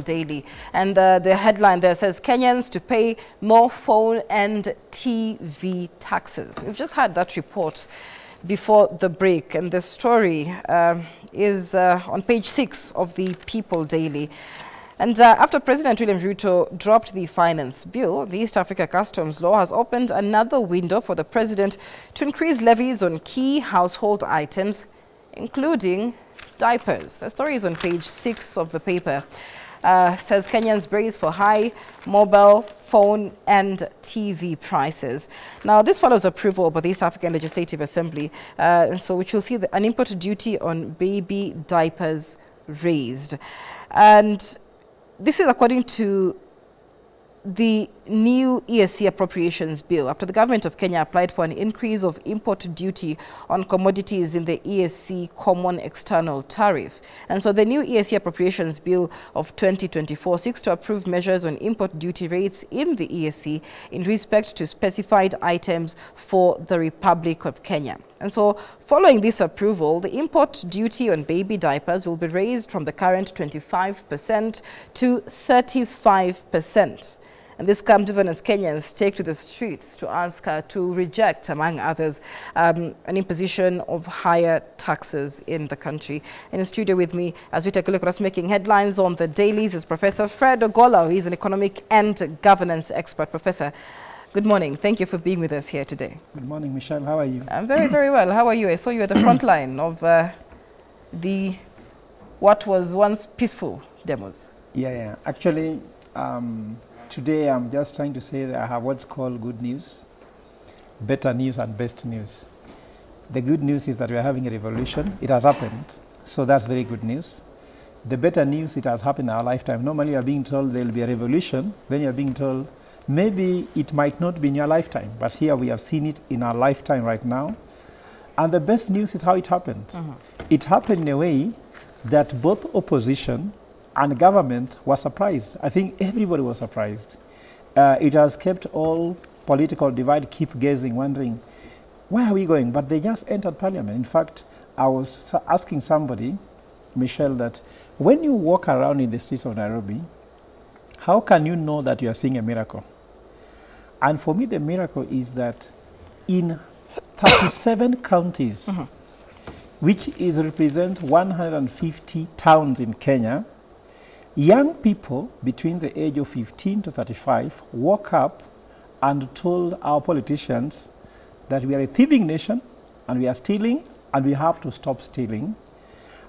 Daily. And the headline there says, Kenyans to pay more phone and TV taxes. We've just had that report before the break, and the story is on page 6 of the People Daily. And after President William Ruto dropped the finance bill, the East Africa Customs Law has opened another window for the president to increase levies on key household items, including diapers. The story is on page 6 of the paper. Says Kenyans brace for high mobile phone and TV prices. Now, this follows approval by the East African Legislative Assembly, which will see an import duty on baby diapers raised. And this is according to the new ESC appropriations bill, after the government of Kenya applied for an increase of import duty on commodities in the ESC common external tariff. And so the new ESC appropriations bill of 2024 seeks to approve measures on import duty rates in the ESC in respect to specified items for the Republic of Kenya. And so following this approval, the import duty on baby diapers will be raised from the current 25% to 35%. And this comes even as Kenyans take to the streets to ask to reject, among others, an imposition of higher taxes in the country. In the studio with me, as we take a look at what's making headlines on the dailies, is Professor Fred Ogola, who is an economic and governance expert. Professor, good morning. Thank you for being with us here today. Good morning, Michelle. How are you? I'm very, very well. How are you? I saw you at the front line of what was once peaceful demos. Yeah. Actually, today I'm just trying to say that I have what's called good news, better news and best news. The good news is that we are having a revolution. It has happened. So that's very good news. The better news, it has happened in our lifetime. Normally you are being told there will be a revolution. Then you are being told maybe it might not be in your lifetime. But here we have seen it in our lifetime right now. And the best news is how it happened. It happened in a way that both opposition and government was surprised. I think everybody was surprised. It has kept all political divide keep gazing, wondering, where are we going? But they just entered parliament. In fact, I was asking somebody, Michelle, that when you walk around in the streets of Nairobi, how can you know that you are seeing a miracle? And for me, the miracle is that in 37 counties, which represent 150 towns in Kenya, young people between the age of 15 to 35 woke up and told our politicians that we are a thieving nation and we are stealing and we have to stop stealing.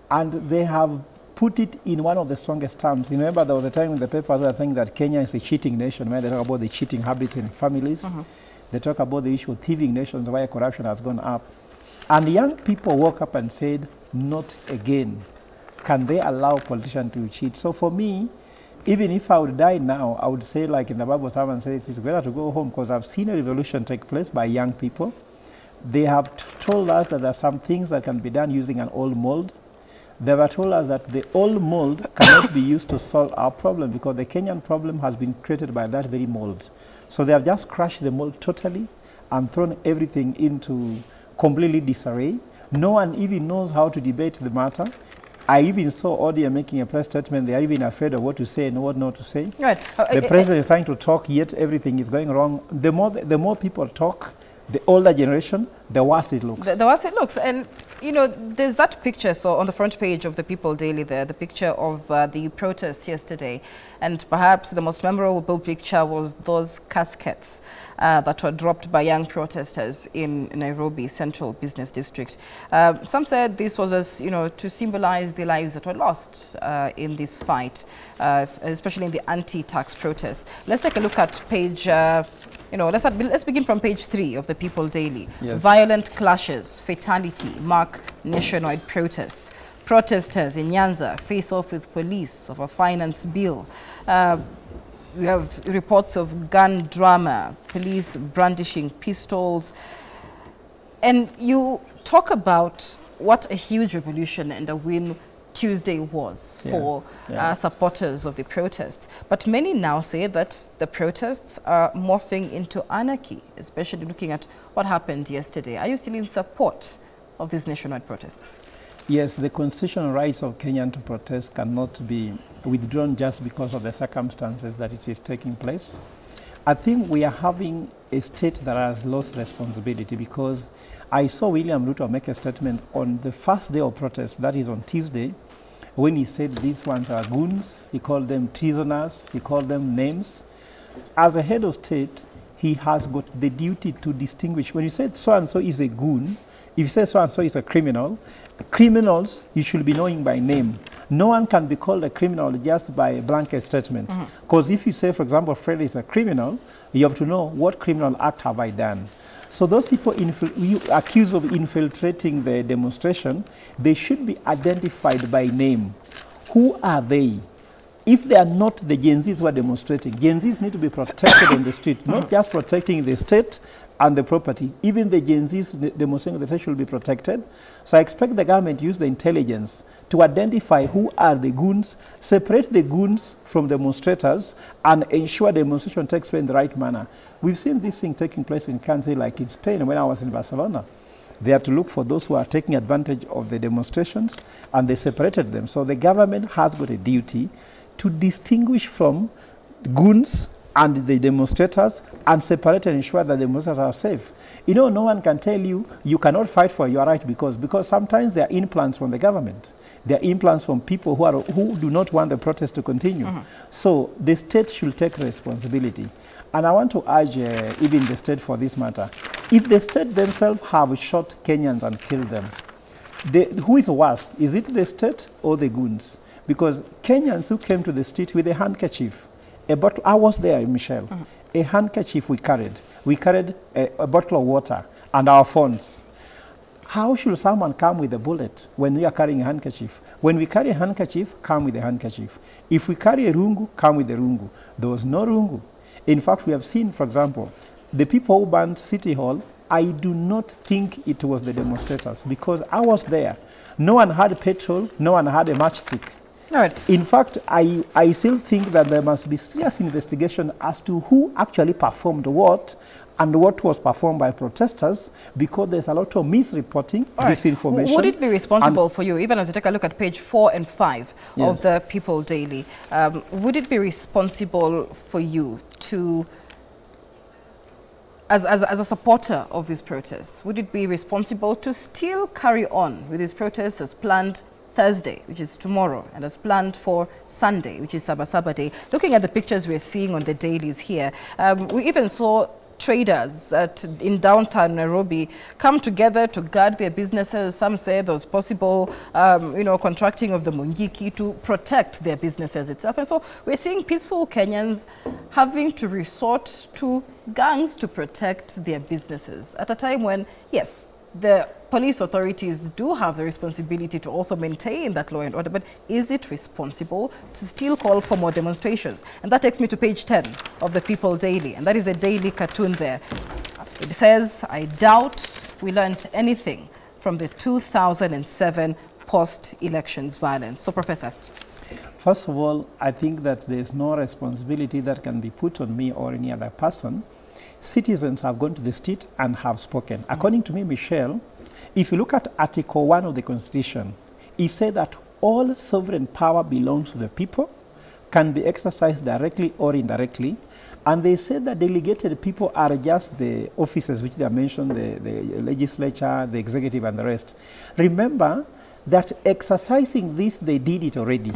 And they have put it in one of the strongest terms. You remember there was a time in the papers where I think that Kenya is a cheating nation, where they talk about the cheating habits in families. They talk about the issue of thieving nations, why corruption has gone up. And young people woke up and said, not again. Can they allow politicians to cheat? So for me, even if I would die now, I would say, like in the Bible, someone says, it's better to go home, because I've seen a revolution take place by young people. They have told us that there are some things that can be done using an old mold. They have told us that the old mold cannot be used to solve our problem, because the Kenyan problem has been created by that very mold. So they have just crushed the mold totally and thrown everything into completely disarray. No one even knows how to debate the matter. I even saw ODM making a press statement. They are even afraid of what to say and what not to say. Right. The president is trying to talk, yet everything is going wrong. The more people talk, the older generation, the worse it looks. The worse it looks. And, you know, there's that picture, so on the front page of the People Daily there, the picture of the protests yesterday. And perhaps the most memorable picture was those caskets that were dropped by young protesters in Nairobi Central Business District. Some said this was, as, you know, to symbolize the lives that were lost in this fight, especially in the anti-tax protests. Let's take a look at page let's begin from page 3 of the People Daily. Yes. Violent clashes, fatality mark nationwide protests. Protesters in Nyanza face off with police over finance bill. We have reports of gun drama, police brandishing pistols. And you talk about what a huge revolution and a win Tuesday was for supporters of the protests. But many now say that the protests are morphing into anarchy, especially looking at what happened yesterday. Are you still in support of these nationwide protests? Yes, the constitutional rights of Kenyan to protest cannot be withdrawn just because of the circumstances that it is taking place. I think we are having a state that has lost responsibility, because I saw William Ruto make a statement on the first day of protest, that is on Tuesday, when he said these ones are goons. He called them prisoners, he called them names. As a head of state, he has got the duty to distinguish. When you said so-and-so is a goon, if you say so-and-so is a criminal, criminals you should be knowing by name. No one can be called a criminal just by a blanket statement. Because if you say, for example, Fred is a criminal, you have to know what criminal act have I done. So those people you accused of infiltrating the demonstration, they should be identified by name. Who are they? If they are not the Gen Zs who are demonstrating, Gen Zs need to be protected on the street, not just protecting the state and the property. Even the Gen Zs demonstrating the state should be protected. So I expect the government to use the intelligence to identify who are the goons, separate the goons from demonstrators, and ensure demonstration takes place in the right manner. We've seen this thing taking place in countries like in Spain when I was in Barcelona. They had to look for those who are taking advantage of the demonstrations, and they separated them. So the government has got a duty to distinguish from goons and the demonstrators and separate and ensure that the demonstrators are safe. You know, no one can tell you you cannot fight for your right because sometimes there are implants from the government. There are implants from people who do not want the protest to continue. So the state should take responsibility. And I want to urge even the state for this matter. If the state themselves have shot Kenyans and killed them, who is worse? Is it the state or the goons? Because Kenyans who came to the street with a handkerchief, a bottle, I was there, Michelle, a handkerchief we carried. We carried a bottle of water and our phones. How should someone come with a bullet when we are carrying a handkerchief? When we carry a handkerchief, come with a handkerchief. If we carry a rungu, come with a rungu. There was no rungu. In fact, we have seen, for example, the people who burned City Hall, I do not think it was the demonstrators, because I was there. No one had petrol, no one had a matchstick. All right. In fact, I still think that there must be serious investigation as to who actually performed what and what was performed by protesters, because there's a lot of misreporting, disinformation. Would it be responsible for you, even as you take a look at page 4 and 5 of the People Daily, would it be responsible for you to, as a supporter of these protests, would it be responsible to still carry on with these protests as planned Thursday, which is tomorrow, and as planned for Sunday, which is Sabasaba Day? Looking at the pictures we're seeing on the dailies here, we even saw traders in downtown Nairobi come together to guard their businesses. Some say there was possible, contracting of the Mungiki to protect their businesses itself. And so we're seeing peaceful Kenyans having to resort to gangs to protect their businesses at a time when, yes, the police authorities do have the responsibility to also maintain that law and order, but is it responsible to still call for more demonstrations? And that takes me to page 10 of the People Daily, and that is a daily cartoon there. It says, I doubt we learned anything from the 2007 post-elections violence. So, Professor. First of all, I think that there's no responsibility that can be put on me or any other person. Citizens have gone to the street and have spoken. According to me, Michelle, if you look at Article 1 of the Constitution, it says that all sovereign power belongs to the people, can be exercised directly or indirectly, and they say that delegated people are just the officers which they are mentioned, the legislature, the executive, and the rest. Remember that exercising this, they did it already.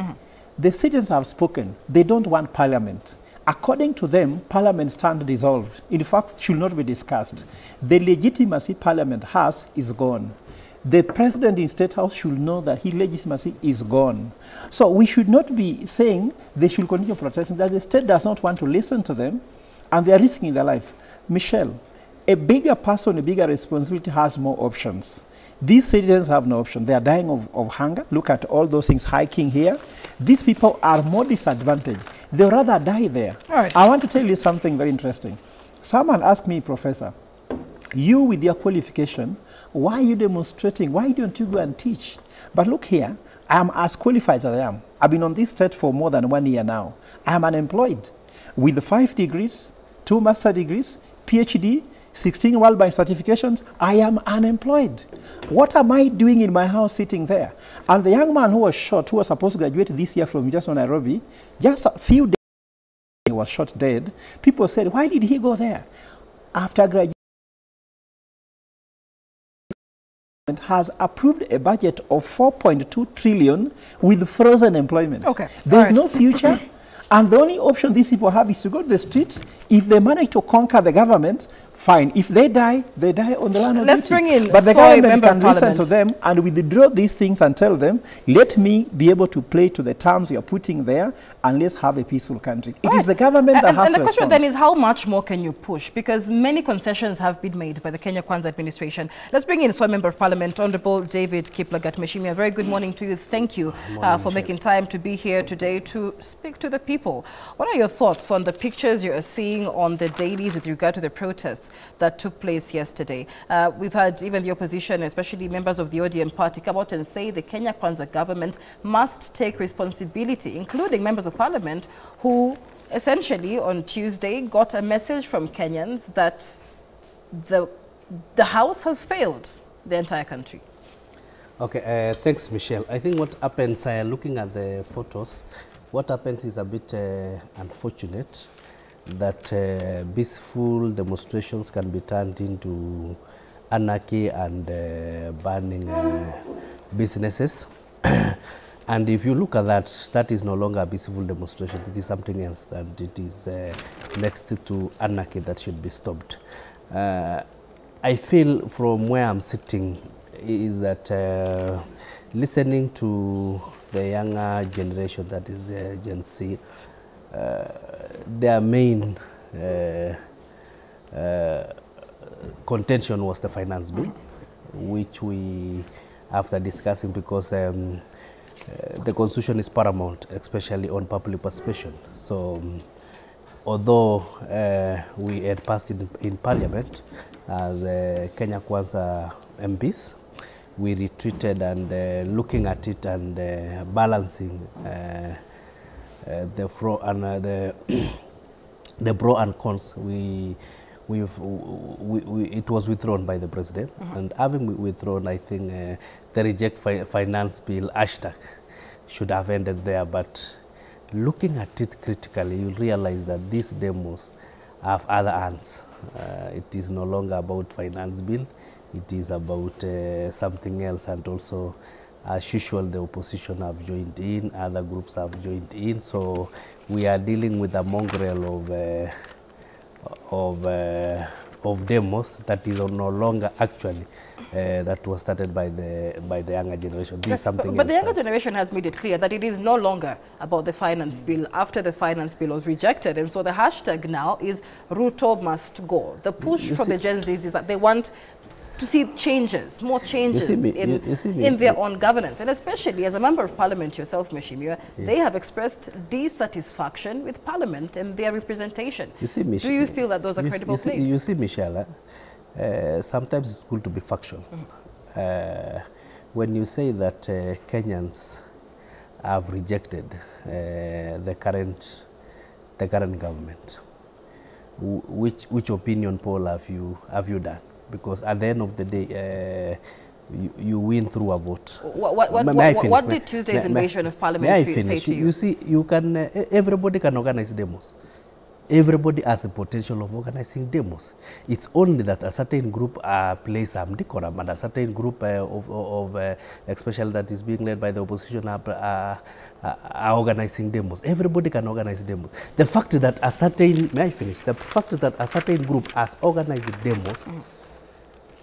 The citizens have spoken. They don't want parliament. According to them, parliament stands dissolved. In fact, should not be discussed. The legitimacy parliament has is gone. The president in State House should know that his legitimacy is gone. So we should not be saying they should continue protesting, that the state does not want to listen to them, and they are risking their life. Michelle, a bigger person, a bigger responsibility has more options. These citizens have no option. They are dying of hunger. Look at all those things hiking here. These people are more disadvantaged. They would rather die there. All right. I want to tell you something very interesting. Someone asked me, Professor, you with your qualification, why are you demonstrating? Why don't you go and teach? But look here, I am as qualified as I am. I've been on this state for more than 1 year now. I am unemployed with 5 degrees, 2 master's degrees, PhD, 16 World Bank certifications, I am unemployed. What am I doing in my house sitting there? And the young man who was shot, who was supposed to graduate this year from just Nairobi, just a few days he was shot dead, people said, why did he go there? After graduation, has approved a budget of 4.2 trillion with frozen employment. Okay. There's no future. And the only option these people have is to go to the street. If they manage to conquer the government, fine. If they die on the line of Let's duty. bring in But the Soy government Member can of listen Parliament to them and withdraw these things and tell them, let me be able to play to the terms you're putting there, and let's have a peaceful country. It is the government that has and the to question respond. then is, how much more can you push? Because many concessions have been made by the Kenya Kwanza administration. Let's bring in Soy Member of Parliament, Honorable David Kiplagat Mheshimiwa. Very good morning to you. Thank you for making time to be here today to speak to the people. What are your thoughts on the pictures you are seeing on the dailies with regard to the protests that took place yesterday? We've had even the opposition, especially members of the ODM party, come out and say the Kenya Kwanza government must take responsibility, including members of parliament who essentially on Tuesday got a message from Kenyans that the House has failed the entire country. Okay, thanks, Michelle. I think what happens, looking at the photos, what happens is a bit unfortunate that peaceful demonstrations can be turned into anarchy and burning businesses. And if you look at that, that is no longer a peaceful demonstration. It is something else, and it is next to anarchy that should be stopped. I feel from where I'm sitting is that listening to the younger generation, that is Gen Z, their main contention was the finance bill, which we, after discussing, because the constitution is paramount, especially on public participation. So although we had passed in parliament as Kenya Kwanza MPs, we retreated, and looking at it and balancing the pro and the pro and cons, it was withdrawn by the president. And having withdrawn, I think the reject finance bill hashtag should have ended there. But looking at it critically, you realize that these demos have other hands. It is no longer about finance bill. It is about something else, and also, as usual, the opposition have joined in, other groups have joined in. So we are dealing with a mongrel of demos that is no longer actually that was started by the younger generation. This is something but else. The younger generation has made it clear that it is no longer about the finance bill after the finance bill was rejected, and so the hashtag now is Ruto must go. The push from the Gen Zs is that they want to see changes, more changes in their own governance. And especially as a member of parliament yourself, Mheshimiwa, they have expressed dissatisfaction with parliament and their representation. Do you feel that those are credible claims? You see, Michelle, sometimes it's good to be factual. When you say that Kenyans have rejected the current government, which opinion poll have you done? Because at the end of the day, you win through a vote. What did Tuesday's invasion of parliament say to you? You see, you can, everybody can organize demos. Everybody has the potential of organizing demos. It's only that a certain group plays some decorum, and a certain group especially that is being led by the opposition, are organizing demos. Everybody can organize demos. The fact that a certain, The fact that a certain group has organized demos,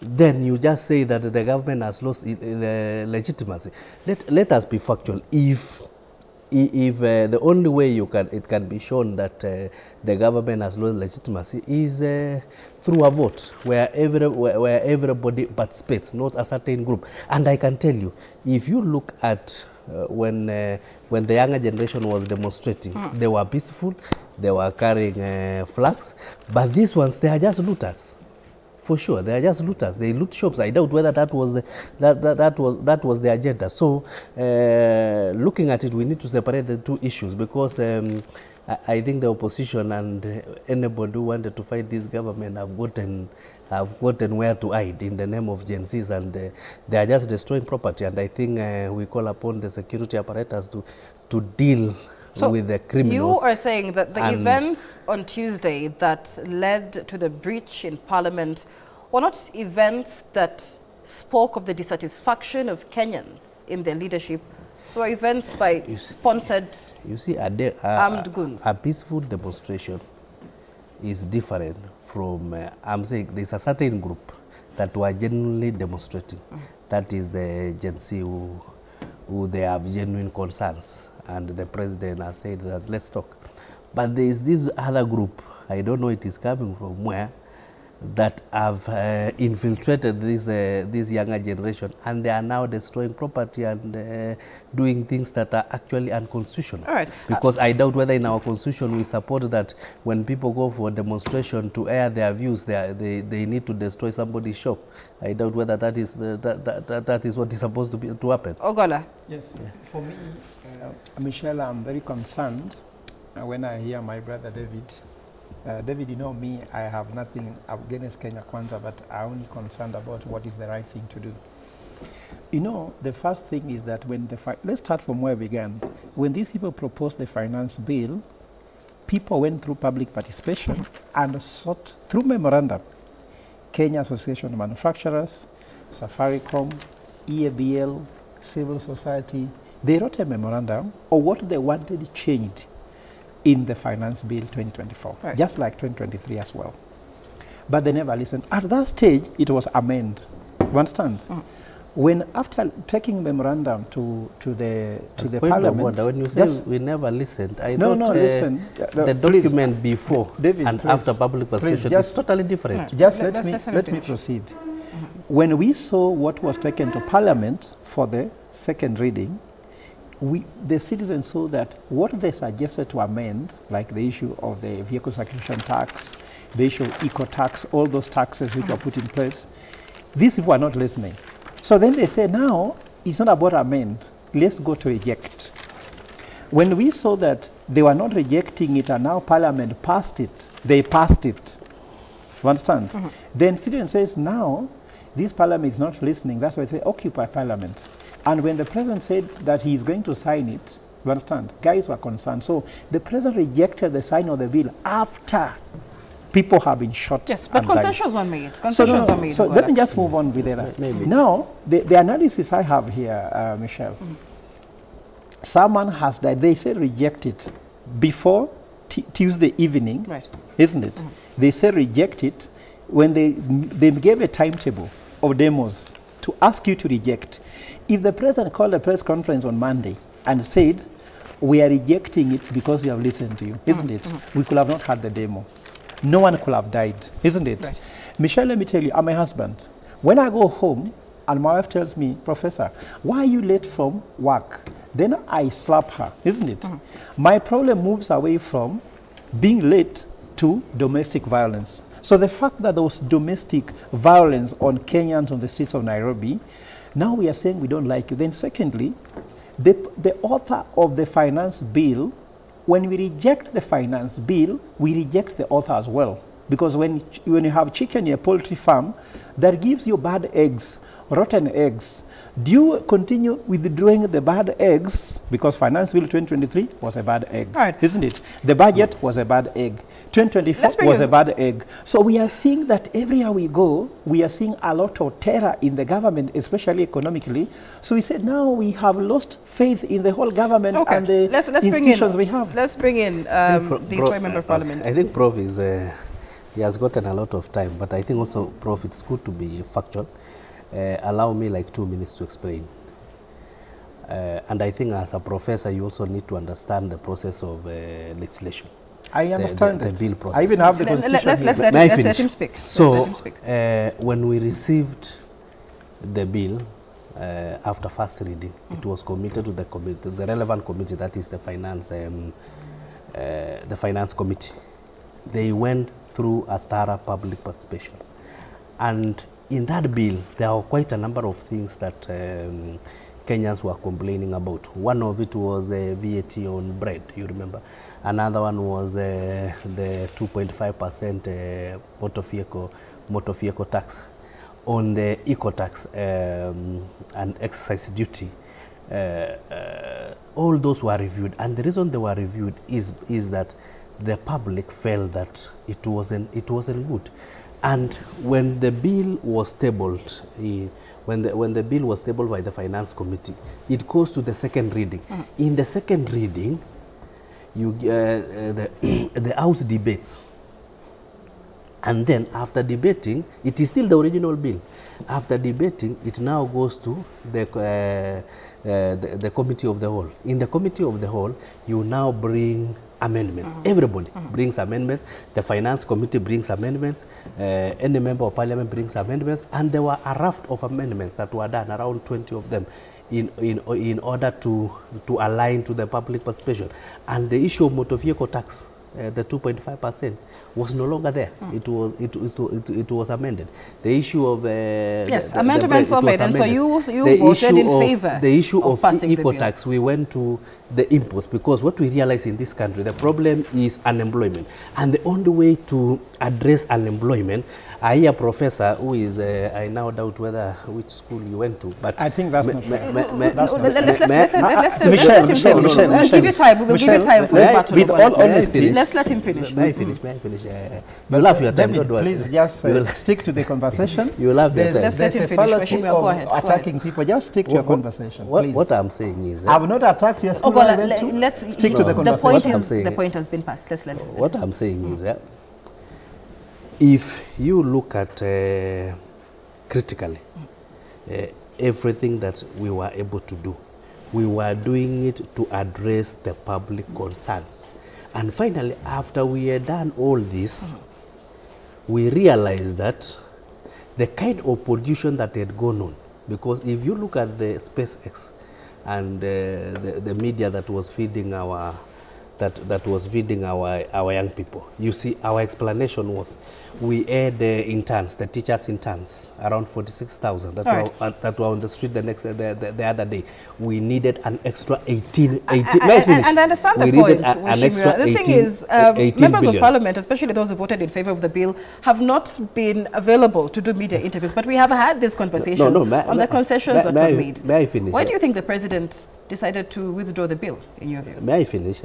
then you just say that the government has lost legitimacy. Let us be factual. If the only way it can be shown that the government has lost legitimacy is through a vote where everybody participates, not a certain group. And I can tell you, if you look at when the younger generation was demonstrating, they were peaceful, they were carrying flags, but these ones, they are just looters. For sure, they are just looters. They loot shops. I doubt whether that was the agenda. So, looking at it, we need to separate the two issues, because I think the opposition and anybody who wanted to fight this government have gotten where to hide in the name of Gen Zs, and they are just destroying property. And I think we call upon the security apparatus to deal with the criminals. You are saying that the events on Tuesday that led to the breach in Parliament were not events that spoke of the dissatisfaction of Kenyans in their leadership. They were events by sponsored armed goons. A peaceful demonstration is different from, I'm saying there's a certain group that were genuinely demonstrating. That is the Gen Z who they have genuine concerns. And the president has said that let's talk. But there is this other group, I don't know it is coming from where, that have infiltrated this younger generation, and they are now destroying property and doing things that are actually unconstitutional. All right. Because I doubt whether in our constitution we support that when people go for a demonstration to air their views, they need to destroy somebody's shop. I doubt whether that is that is what is supposed to happen. Ogola. Yes. Yeah. For me, Michelle, I'm very concerned when I hear my brother David. David, you know me, I have nothing against Kenya Kwanza, but I'm only concerned about what is the right thing to do. You know, the first thing is that when let's start from where we began. When these people proposed the finance bill, people went through public participation and sought through memorandum. Kenya Association of Manufacturers, Safaricom, EABL, civil society, they wrote a memorandum of what they wanted changed in the finance bill 2024, just like 2023 as well. But they never listened. At that stage, it was amended. You understand? When after taking memorandum to the parliament, when you say we never listened, I no, thought listen. The document before David, and after public participation is totally different. Just let me proceed. When we saw what was taken to parliament for the second reading, the citizens saw that what they suggested to amend, like the issue of the vehicle circulation tax, the issue of eco-tax, all those taxes which were put in place, these people are not listening. So then they say, now, it's not about amend, let's go to reject. When we saw that they were not rejecting it and now Parliament passed it, they passed it. You understand? Then citizen says, now, this Parliament is not listening, that's why they say, occupy Parliament. And when the president said that he is going to sign it, you understand, guys were concerned. So the president rejected the sign of the bill after people have been shot. Yes, but concessions were made. Concessions were made. So let me just move on with that. Now, the analysis I have here, Michelle, someone has died. They said reject it before Tuesday evening, isn't it? They said reject it when they gave a timetable of demos to ask you to reject. If the president called a press conference on Monday and said, we are rejecting it because we have listened to you, isn't it? We could have not had the demo. No one could have died, isn't it? Right. Michelle, let me tell you, I'm a husband. When I go home and my wife tells me, Professor, why are you late from work? Then I slap her, isn't it? My problem moves away from being late to domestic violence. So the fact that there was domestic violence on Kenyans on the streets of Nairobi, now we are saying we don't like you. Then secondly, the author of the finance bill, when we reject the finance bill, we reject the author as well. Because when you have chicken in a poultry farm, that gives you bad eggs, rotten eggs. Do you continue withdrawing the bad eggs? Because Finance Bill 2023 was a bad egg, isn't it? The budget was a bad egg. 2024 was a bad egg. So we are seeing that everywhere we go, we are seeing a lot of terror in the government, especially economically. So we said now we have lost faith in the whole government and the institutions we have. Let's bring in the member of parliament. I think Prof is, he has gotten a lot of time, but I think also, Prof, it's good to be factual. Allow me like 2 minutes to explain. And I think as a professor, you also need to understand the process of legislation. I understand the bill process. I even have the constitution. Let's let him speak. So, when we received the bill after first reading, it was committed to the committee, the relevant committee, that is the finance committee. They went through a thorough public participation, and in that bill, there are quite a number of things that Kenyans were complaining about. One of it was VAT on bread, you remember. Another one was the 2.5% motor vehicle tax. On the eco tax and excise duty, all those were reviewed, and the reason they were reviewed is that the public felt that it wasn't good. And when the bill was tabled, when the bill was tabled by the Finance Committee, it goes to the second reading. In the second reading, the House debates, and then after debating, it is still the original bill. After debating, it now goes to the Committee of the Whole. In the Committee of the Whole, you now bring amendments. Everybody brings amendments. The Finance Committee brings amendments. Any member of Parliament brings amendments. And there were a raft of amendments that were done, around 20 of them, in order to align to the public participation. And the issue of motor vehicle tax, the 2.5%, was no longer there. It was amended. The issue of yes, amendments were made, and so you voted in favor. The issue of passing eco tax, we went to the imports, because what we realize in this country, the problem is unemployment, and the only way to address unemployment, I hear Professor, who is, I now doubt which school you went to, but I think that's not fair. Let's give you time. We will give you time for this battle. With all honesty, let's let him finish. May I finish? You'll have your time. David, please just stick to the conversation. You'll have your time. Let's let him finish. Mheshimiwa, go ahead. Attacking people, just stick to your conversation. What I'm saying is, I will not attack your school. Let's stick to the conversation. The point has been passed. Let's let. What I'm saying is, if you look at critically everything that we were able to do, we were doing it to address the public concerns. And finally, after we had done all this, we realized that the kind of pollution that had gone on, because if you look at the SpaceX and the media that was feeding our young people, you see, our explanation was we had interns, the teachers interns, around 46,000 that were on the street the other day. We needed an extra 18. And I understand the point. The thing is, members of Parliament, especially those who voted in favor of the bill, have not been available to do media interviews. But we have had these conversations on the concessions that were made. May I finish? Why do you think the President decided to withdraw the bill, in your view? May I finish?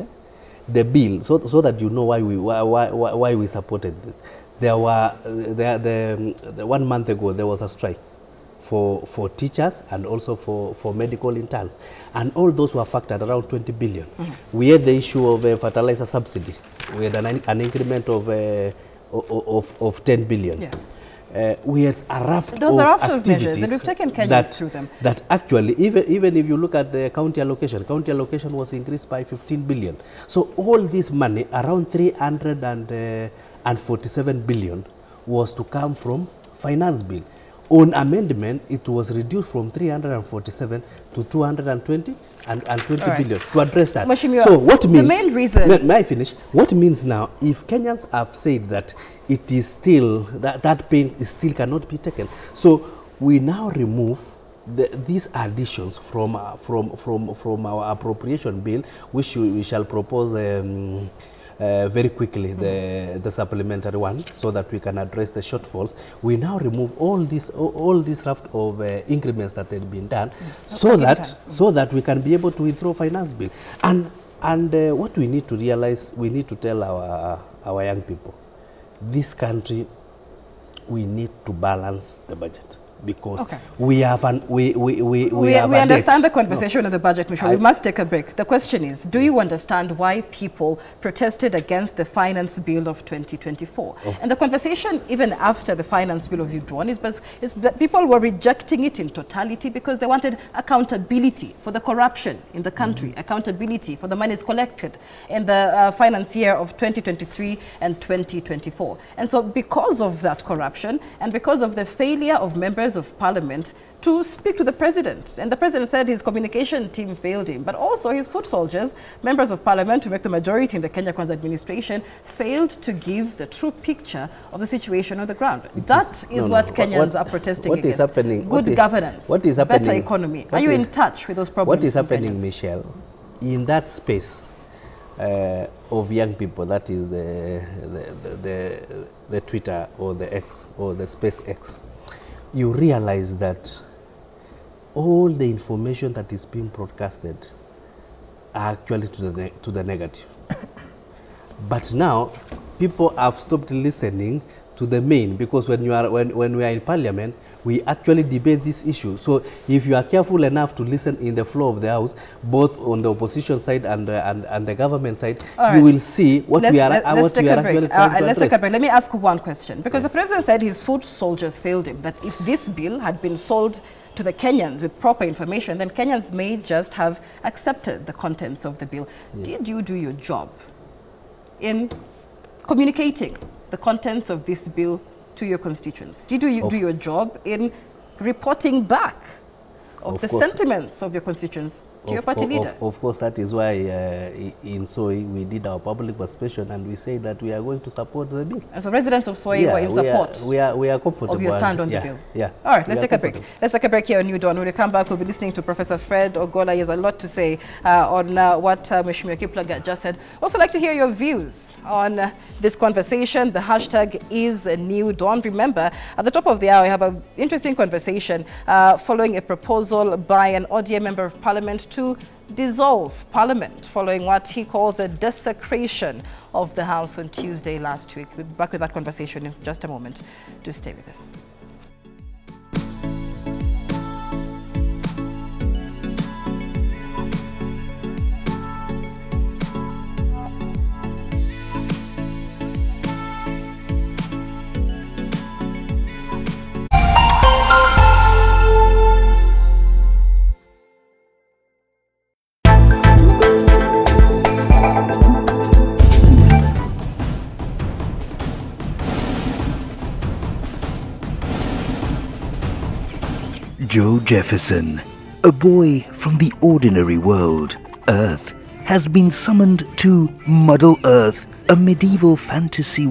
The bill, so that you know why we supported it. There were 1 month ago there was a strike for teachers and also for medical interns, and all those were factored around 20 billion. We had the issue of fertilizer subsidy. We had an increment of 10 billion. Yes. We had a raft of activities measures, and we've taken Kenyans through them. That actually, even if you look at the county allocation was increased by 15 billion. So all this money, around 347 billion, was to come from finance bill. On amendment, it was reduced from 347 to 220 and 20 billion to address that. Mheshimiwa, so what means, the main reason... May I finish? What means now, if Kenyans have said that it is still, that pain is still cannot be taken, so we now remove these additions from our appropriation bill, which we shall propose very quickly, the supplementary one, so that we can address the shortfalls. We now remove all this raft of increments that had been done, so that we can be able to withdraw finance bill. And what we need to realize, we need to tell our young people, this country, we need to balance the budget. Because we have understand the conversation of the budget, Michelle. We must take a break. The question is, do you understand why people protested against the finance bill of 2024? And the conversation, even after the finance bill was withdrawn, is that people were rejecting it in totality because they wanted accountability for the corruption in the country, accountability for the monies collected in the finance year of 2023 and 2024. And so because of that corruption and because of the failure of members members of parliament to speak to the president. And the president said his communication team failed him, but also his foot soldiers, members of parliament, to make the majority in the Kenya Kwanza administration, failed to give the true picture of the situation on the ground. That is what Kenyans are protesting against. What is happening? Good governance, what is happening, better economy. Are you in touch with those problems? What is happening, Kenyans? Michelle, in that space of young people, that is the Twitter or the X or the space X, you realize that all the information that is being broadcasted are actually to the negative. But now people have stopped listening to the main, because when we are in parliament, we actually debate this issue. So if you are careful enough to listen in the floor of the house, both on the opposition side and the government side, you will see what we are actually trying to address. Let's take a break. Let me ask one question, because the president said his foot soldiers failed him, that if this bill had been sold to the Kenyans with proper information, then Kenyans may just have accepted the contents of the bill. Did you do your job in communicating the contents of this bill to your constituents? Did you do your job in reporting back of the sentiments of your constituents to your party leader? Of course, that is why in Soy we did our public participation and we say that we are going to support the bill. And so residents of Soy were in support we are comfortable of your stand on the bill? Yeah. All right, let's take a break. Let's take a break here on New Dawn. When we come back, we'll be listening to Professor Fred Ogola. He has a lot to say on what Mheshimiwa Kiplagat just said. Also like to hear your views on this conversation. The hashtag is New Dawn. Remember, at the top of the hour, we have an interesting conversation following a proposal by an ODM member of parliament to dissolve parliament following what he calls a desecration of the House on Tuesday last week. We'll be back with that conversation in just a moment. Do stay with us. Joe Jefferson, a boy from the ordinary world, Earth, has been summoned to Muddle Earth, a medieval fantasy